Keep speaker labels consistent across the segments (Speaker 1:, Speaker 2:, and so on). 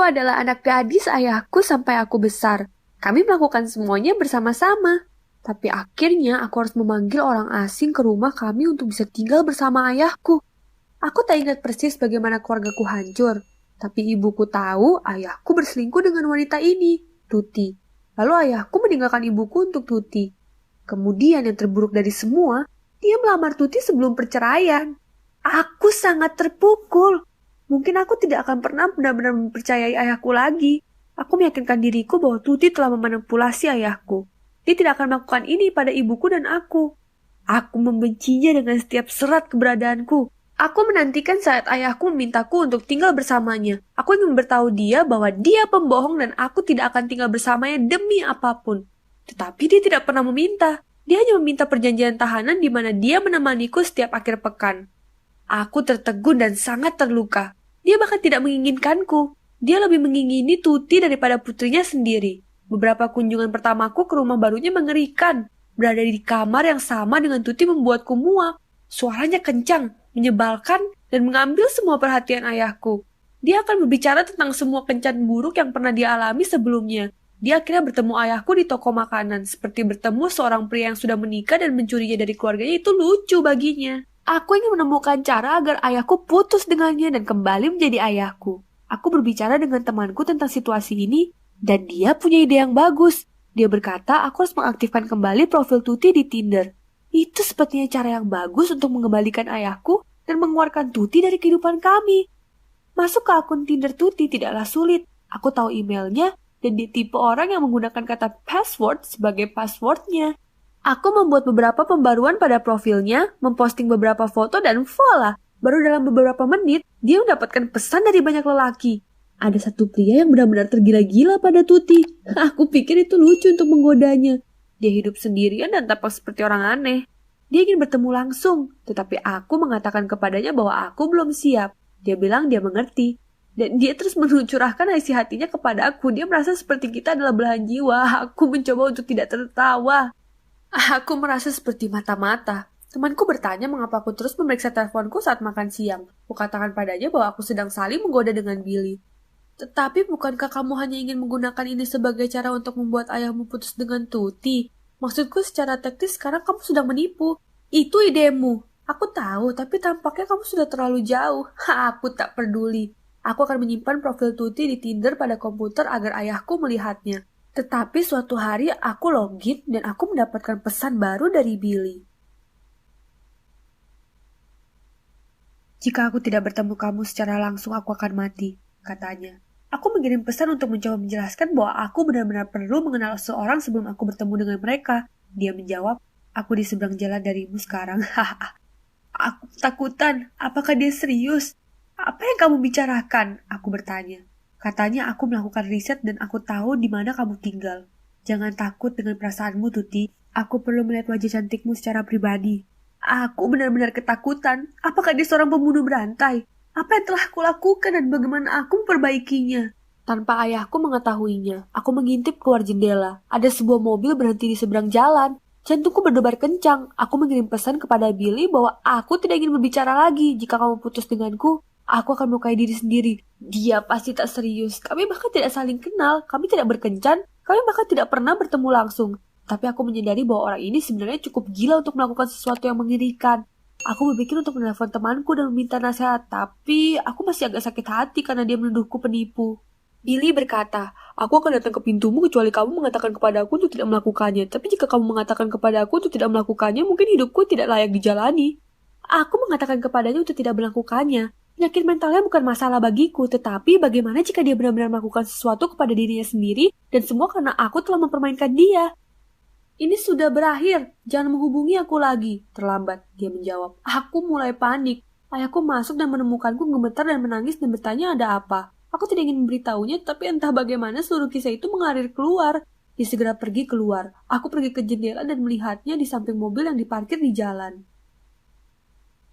Speaker 1: adalah anak gadis ayahku sampai aku besar. Kami melakukan semuanya bersama-sama. Tapi akhirnya aku harus memanggil orang asing ke rumah kami untuk bisa tinggal bersama ayahku. Aku tak ingat persis bagaimana keluargaku hancur. Tapi ibuku tahu ayahku berselingkuh dengan wanita ini, Tuti. Lalu ayahku meninggalkan ibuku untuk Tuti. Kemudian yang terburuk dari semua, dia melamar Tuti sebelum perceraian. Aku sangat terpukul. Mungkin aku tidak akan pernah benar-benar mempercayai ayahku lagi. Aku meyakinkan diriku bahwa Tuti telah memanipulasi ayahku. Dia tidak akan melakukan ini pada ibuku dan aku. Aku membencinya dengan setiap serat keberadaanku. Aku menantikan saat ayahku memintaku untuk tinggal bersamanya. Aku ingin memberitahu dia bahwa dia pembohong dan aku tidak akan tinggal bersamanya demi apapun. Tetapi dia tidak pernah meminta. Dia hanya meminta perjanjian tahanan di mana dia menemaniku setiap akhir pekan. Aku tertegun dan sangat terluka. Dia bahkan tidak menginginkanku. Dia lebih mengingini Tuti daripada putrinya sendiri. Beberapa kunjungan pertamaku ke rumah barunya mengerikan. Berada di kamar yang sama dengan Tuti membuatku muak. Suaranya kencang, menyebalkan, dan mengambil semua perhatian ayahku. Dia akan berbicara tentang semua kencan buruk yang pernah dia alami sebelumnya. Dia akhirnya bertemu ayahku di toko makanan, seperti bertemu seorang pria yang sudah menikah dan mencurinya dari keluarganya. Itu lucu baginya. Aku ingin menemukan cara agar ayahku putus dengannya dan kembali menjadi ayahku. Aku berbicara dengan temanku tentang situasi ini, dan dia punya ide yang bagus. Dia berkata aku harus mengaktifkan kembali profil Tuti di Tinder. Itu sepertinya cara yang bagus untuk mengembalikan ayahku dan mengeluarkan Tuti dari kehidupan kami. Masuk ke akun Tinder Tuti tidaklah sulit. Aku tahu emailnya, dan dia tipe orang yang menggunakan kata password sebagai passwordnya. Aku membuat beberapa pembaruan pada profilnya, memposting beberapa foto, dan voila, baru dalam beberapa menit, dia mendapatkan pesan dari banyak lelaki. Ada satu pria yang benar-benar tergila-gila pada Tuti. Aku pikir itu lucu untuk menggodanya. Dia hidup sendirian dan tampak seperti orang aneh. Dia ingin bertemu langsung, tetapi aku mengatakan kepadanya bahwa aku belum siap. Dia bilang dia mengerti. Dan dia terus mencurahkan isi hatinya kepada aku. Dia merasa seperti kita adalah belahan jiwa. Aku mencoba untuk tidak tertawa. Aku merasa seperti mata-mata. Temanku bertanya mengapa aku terus memeriksa teleponku saat makan siang. Kukatakan padanya bahwa aku sedang saling menggoda dengan Billy. Tetapi bukankah kamu hanya ingin menggunakan ini sebagai cara untuk membuat ayahmu putus dengan Tuti? Maksudku secara teknis sekarang kamu sedang menipu. Itu idemu. Aku tahu, tapi tampaknya kamu sudah terlalu jauh. Aku tak peduli. Aku akan menyimpan profil Tuti di Tinder pada komputer agar ayahku melihatnya. Tetapi suatu hari aku login dan aku mendapatkan pesan baru dari Billy. Jika aku tidak bertemu kamu secara langsung, aku akan mati, katanya. Aku mengirim pesan untuk mencoba menjelaskan bahwa aku benar-benar perlu mengenal seseorang sebelum aku bertemu dengan mereka. Dia menjawab, aku di seberang jalan darimu sekarang. Aku ketakutan. Apakah dia serius? Apa yang kamu bicarakan? Aku bertanya. Katanya aku melakukan riset dan aku tahu di mana kamu tinggal. Jangan takut dengan perasaanmu, Tuti. Aku perlu melihat wajah cantikmu secara pribadi. Aku benar-benar ketakutan. Apakah dia seorang pembunuh berantai? Apa yang telah aku lakukan dan bagaimana aku memperbaikinya? Tanpa ayahku mengetahuinya, aku mengintip keluar jendela. Ada sebuah mobil berhenti di seberang jalan. Jantungku berdebar kencang. Aku mengirim pesan kepada Billy bahwa aku tidak ingin berbicara lagi jika kamu putus denganku. Aku akan melukai diri sendiri. Dia pasti tak serius. Kami bahkan tidak saling kenal. Kami tidak berkencan. Kami bahkan tidak pernah bertemu langsung. Tapi aku menyadari bahwa orang ini sebenarnya cukup gila untuk melakukan sesuatu yang mengerikan. Aku berpikir untuk menelpon temanku dan meminta nasihat. Tapi aku masih agak sakit hati karena dia menuduhku penipu. Billy berkata, aku akan datang ke pintumu kecuali kamu mengatakan kepada aku untuk tidak melakukannya. Tapi jika kamu mengatakan kepada aku untuk tidak melakukannya, mungkin hidupku tidak layak dijalani. Aku mengatakan kepadanya untuk tidak melakukannya. Penyakit mentalnya bukan masalah bagiku, tetapi bagaimana jika dia benar-benar melakukan sesuatu kepada dirinya sendiri dan semua karena aku telah mempermainkan dia? Ini sudah berakhir, jangan menghubungi aku lagi. Terlambat, dia menjawab. Aku mulai panik. Ayahku masuk dan menemukanku gemetar dan menangis dan bertanya ada apa. Aku tidak ingin memberitahunya, tapi entah bagaimana seluruh kisah itu mengalir keluar. Dia segera pergi keluar. Aku pergi ke jendela dan melihatnya di samping mobil yang diparkir di jalan.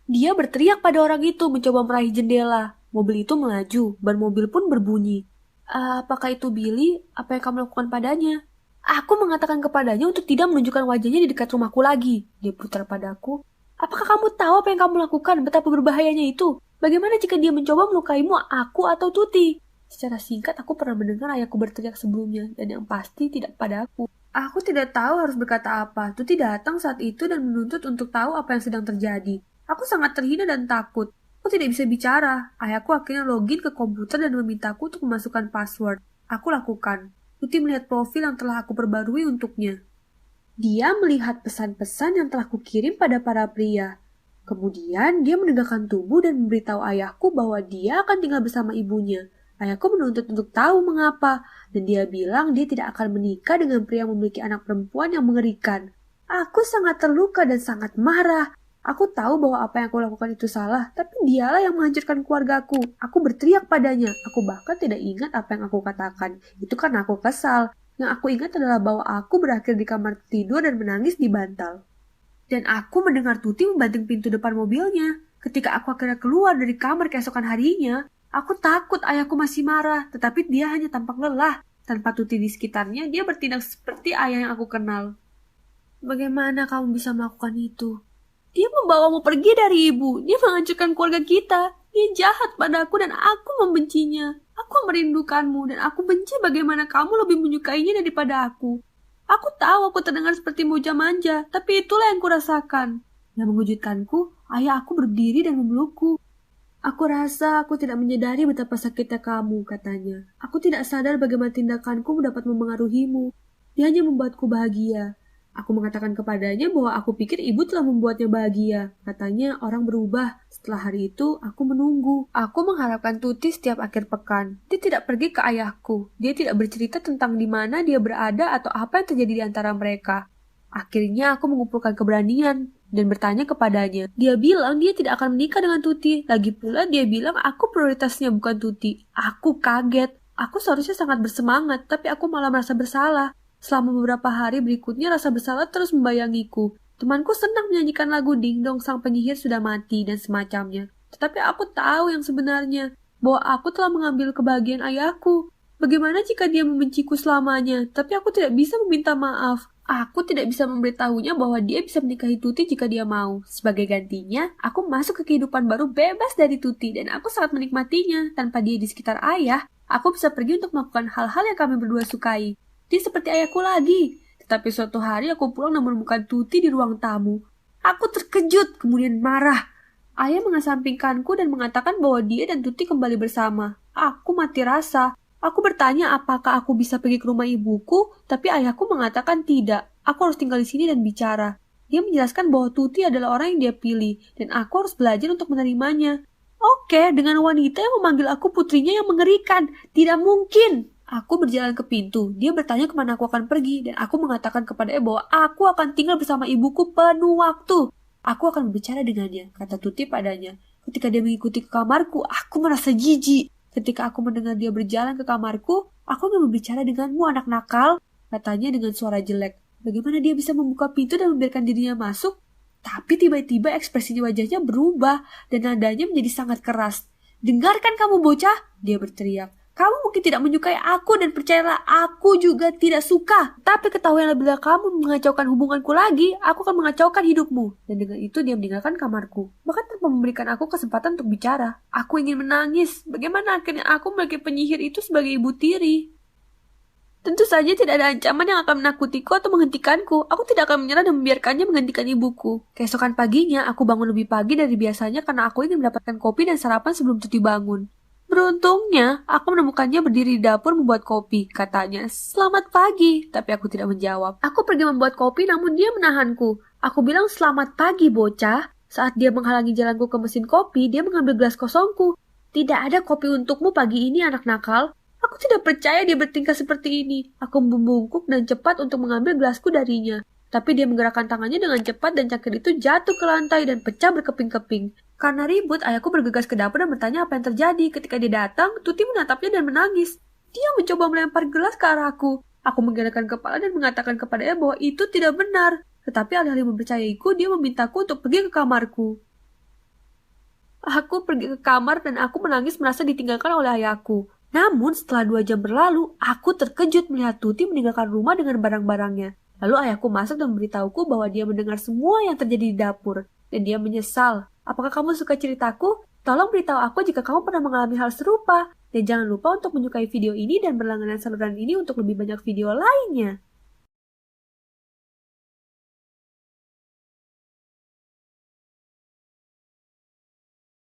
Speaker 1: Dia berteriak pada orang itu mencoba meraih jendela. Mobil itu melaju, ban mobil pun berbunyi. Apakah itu Billy? Apa yang kamu lakukan padanya? Aku mengatakan kepadanya untuk tidak menunjukkan wajahnya di dekat rumahku lagi. Dia putar padaku. Apakah kamu tahu apa yang kamu lakukan? Betapa berbahayanya itu. Bagaimana jika dia mencoba melukaimu, aku atau Tuti? Secara singkat aku pernah mendengar ayahku berteriak sebelumnya, dan yang pasti tidak pada aku. Aku tidak tahu harus berkata apa. Tuti datang saat itu dan menuntut untuk tahu apa yang sedang terjadi. Aku sangat terhina dan takut. Aku tidak bisa bicara. Ayahku akhirnya login ke komputer dan memintaku untuk memasukkan password. Aku lakukan. Tuti melihat profil yang telah aku perbarui untuknya. Dia melihat pesan-pesan yang telah kukirim pada para pria. Kemudian dia menegakkan tubuh dan memberitahu ayahku bahwa dia akan tinggal bersama ibunya. Ayahku menuntut untuk tahu mengapa, dan dia bilang dia tidak akan menikah dengan pria yang memiliki anak perempuan yang mengerikan. Aku sangat terluka dan sangat marah. Aku tahu bahwa apa yang aku lakukan itu salah, tapi dialah yang menghancurkan keluargaku. Aku berteriak padanya. Aku bahkan tidak ingat apa yang aku katakan. Itu karena aku kesal. Yang aku ingat adalah bahwa aku berakhir di kamar tidur dan menangis di bantal. Dan aku mendengar Tuti membanting pintu depan mobilnya. Ketika aku akhirnya keluar dari kamar keesokan harinya, aku takut ayahku masih marah, tetapi dia hanya tampak lelah. Tanpa Tuti di sekitarnya, dia bertindak seperti ayah yang aku kenal. Bagaimana kamu bisa melakukan itu? Dia membawamu pergi dari ibu. Dia menghancurkan keluarga kita. Dia jahat padaku dan aku membencinya. Aku merindukanmu dan aku benci bagaimana kamu lebih menyukainya daripada aku. Aku tahu aku terdengar seperti moja manja, tapi itulah yang kurasakan. Yang mengejutkanku, ayah aku berdiri dan memelukku. Aku rasa aku tidak menyadari betapa sakitnya kamu, katanya. Aku tidak sadar bagaimana tindakanku dapat memengaruhimu. Dia hanya membuatku bahagia. Aku mengatakan kepadanya bahwa aku pikir ibu telah membuatnya bahagia. Katanya orang berubah. Setelah hari itu, aku menunggu. Aku mengharapkan Tuti setiap akhir pekan. Dia tidak pergi ke ayahku. Dia tidak bercerita tentang di mana dia berada atau apa yang terjadi di antara mereka. Akhirnya aku mengumpulkan keberanian dan bertanya kepadanya. Dia bilang dia tidak akan menikah dengan Tuti. Lagi pula dia bilang aku prioritasnya bukan Tuti. Aku kaget. Aku seharusnya sangat bersemangat, tapi aku malah merasa bersalah. Selama beberapa hari berikutnya rasa bersalah terus membayangiku. Temanku senang menyanyikan lagu Ding Dong Sang Penyihir Sudah Mati dan semacamnya. Tetapi aku tahu yang sebenarnya, bahwa aku telah mengambil kebahagiaan ayahku. Bagaimana jika dia membenciku selamanya? Tapi aku tidak bisa meminta maaf. Aku tidak bisa memberitahunya bahwa dia bisa menikahi Tuti jika dia mau. Sebagai gantinya, aku masuk ke kehidupan baru bebas dari Tuti dan aku sangat menikmatinya. Tanpa dia di sekitar ayah, aku bisa pergi untuk melakukan hal-hal yang kami berdua sukai. Dia seperti ayahku lagi. Tetapi suatu hari aku pulang dan menemukan Tuti di ruang tamu. Aku terkejut, kemudian marah. Ayah mengesampingkanku dan mengatakan bahwa dia dan Tuti kembali bersama. Aku mati rasa. Aku bertanya apakah aku bisa pergi ke rumah ibuku, tapi ayahku mengatakan tidak. Aku harus tinggal di sini dan bicara. Dia menjelaskan bahwa Tuti adalah orang yang dia pilih, dan aku harus belajar untuk menerimanya. Oke, dengan wanita yang memanggil aku putrinya yang mengerikan. Tidak mungkin. Aku berjalan ke pintu. Dia bertanya kemana aku akan pergi, dan aku mengatakan kepadanya bahwa aku akan tinggal bersama ibuku penuh waktu. Aku akan berbicara dengannya, kata Tuti padanya. Ketika dia mengikuti ke kamarku, aku merasa jijik. Ketika aku mendengar dia berjalan ke kamarku, aku ingin berbicara denganmu, anak nakal, katanya dengan suara jelek. Bagaimana dia bisa membuka pintu dan membiarkan dirinya masuk? Tapi tiba-tiba ekspresinya wajahnya berubah, dan nadanya menjadi sangat keras. Dengarkan kamu bocah, dia berteriak. Kamu mungkin tidak menyukai aku dan percayalah aku juga tidak suka. Tapi ketahuilah bila kamu mengacaukan hubunganku lagi, aku akan mengacaukan hidupmu. Dan dengan itu dia meninggalkan kamarku. Bahkan tanpa memberikan aku kesempatan untuk bicara. Aku ingin menangis. Bagaimana akhirnya aku memiliki penyihir itu sebagai ibu tiri? Tentu saja tidak ada ancaman yang akan menakutiku atau menghentikanku. Aku tidak akan menyerah dan membiarkannya menghentikan ibuku. Keesokan paginya, aku bangun lebih pagi dari biasanya karena aku ingin mendapatkan kopi dan sarapan sebelum Tuti bangun. Beruntungnya, aku menemukannya berdiri di dapur membuat kopi. Katanya, selamat pagi. Tapi aku tidak menjawab. Aku pergi membuat kopi namun dia menahanku. Aku bilang selamat pagi bocah. Saat dia menghalangi jalanku ke mesin kopi, dia mengambil gelas kosongku. Tidak ada kopi untukmu pagi ini anak nakal. Aku tidak percaya dia bertingkah seperti ini. Aku membungkuk dan cepat untuk mengambil gelasku darinya. Tapi dia menggerakkan tangannya dengan cepat dan cangkir itu jatuh ke lantai dan pecah berkeping-keping. Karena ribut, ayahku bergegas ke dapur dan bertanya apa yang terjadi. Ketika dia datang, Tuti menatapnya dan menangis. Dia mencoba melempar gelas ke arahku. Aku menggelengkan kepala dan mengatakan kepadanya bahwa itu tidak benar. Tetapi alih-alih mempercayaiku, dia memintaku untuk pergi ke kamarku. Aku pergi ke kamar dan aku menangis merasa ditinggalkan oleh ayahku. Namun setelah 2 jam berlalu, aku terkejut melihat Tuti meninggalkan rumah dengan barang-barangnya. Lalu ayahku masuk dan memberitahuku bahwa dia mendengar semua yang terjadi di dapur. Dan dia menyesal. Apakah kamu suka ceritaku? Tolong beritahu aku jika kamu pernah mengalami hal serupa. Dan jangan lupa untuk menyukai video ini dan berlangganan saluran ini untuk lebih banyak video lainnya.